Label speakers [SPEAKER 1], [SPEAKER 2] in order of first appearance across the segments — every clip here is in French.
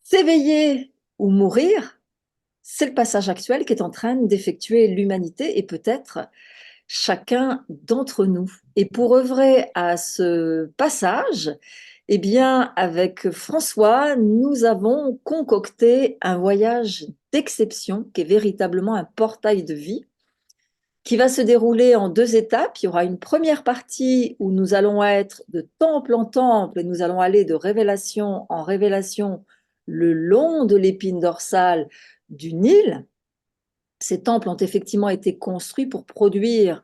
[SPEAKER 1] S'éveiller ou mourir, c'est le passage actuel qu'est en train d'effectuer l'humanité et peut-être chacun d'entre nous. Et pour œuvrer à ce passage, eh bien, avec François, nous avons concocté un voyage d'exception qui est véritablement un portail de vie, qui va se dérouler en deux étapes. Il y aura une première partie où nous allons être de temple en temple et nous allons aller de révélation en révélation le long de l'épine dorsale du Nil. Ces temples ont effectivement été construits pour produire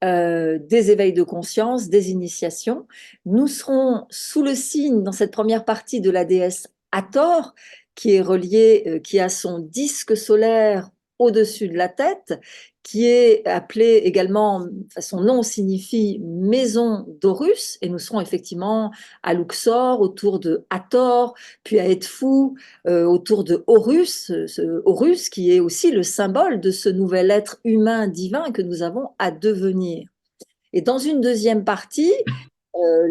[SPEAKER 1] des éveils de conscience, des initiations. Nous serons sous le signe, dans cette première partie, de la déesse Hathor, qui est reliée, qui a son disque solaire au-dessus de la tête, qui est appelée également, son nom signifie maison d'Horus, et nous serons effectivement à Luxor, autour de Hathor, puis à Edfu, autour de Horus, Horus qui est aussi le symbole de ce nouvel être humain divin que nous avons à devenir. Et dans une deuxième partie,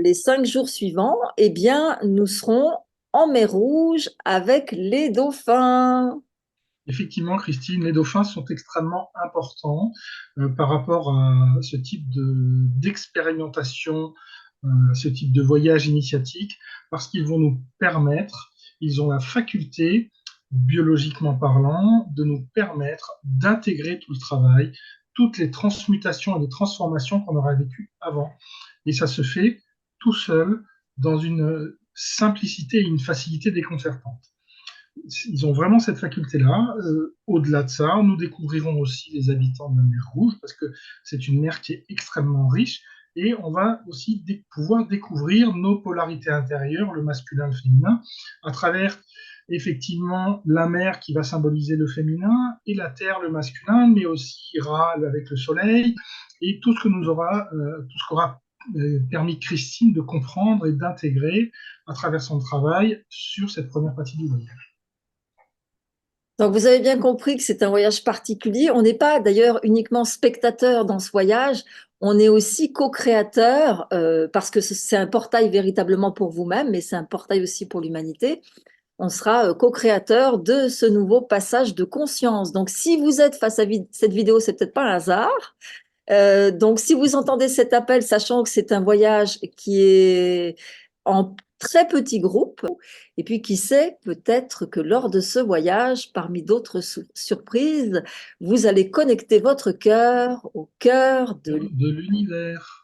[SPEAKER 1] les 5 jours suivants, eh bien, nous serons en mer Rouge avec les dauphins.
[SPEAKER 2] Effectivement, Christine, les dauphins sont extrêmement importants par rapport à ce type d'expérimentation, ce type de voyage initiatique, parce qu'ils vont nous permettre, ils ont la faculté, biologiquement parlant, de nous permettre d'intégrer tout le travail, toutes les transmutations et les transformations qu'on aura vécues avant. Et ça se fait tout seul, dans une simplicité et une facilité déconcertante. Ils ont vraiment cette faculté-là. Au-delà de ça, nous découvrirons aussi les habitants de la mer Rouge, parce que c'est une mer qui est extrêmement riche, et on va aussi pouvoir découvrir nos polarités intérieures, le masculin, le féminin, à travers effectivement la mer qui va symboliser le féminin, et la terre, le masculin, mais aussi Ra avec le soleil, et tout ce qu'aura permis Christine de comprendre et d'intégrer à travers son travail sur cette première partie du voyage.
[SPEAKER 1] Donc, vous avez bien compris que c'est un voyage particulier. On n'est pas d'ailleurs uniquement spectateur dans ce voyage, on est aussi co-créateur, parce que c'est un portail véritablement pour vous-même, mais c'est un portail aussi pour l'humanité. On sera co-créateur de ce nouveau passage de conscience. Donc, si vous êtes face à cette vidéo, c'est peut-être pas un hasard. Donc, si vous entendez cet appel, sachant que c'est un voyage qui est en très petit groupe, et puis qui sait, peut-être que lors de ce voyage, parmi d'autres surprises, vous allez connecter votre cœur au cœur de
[SPEAKER 2] De l'univers.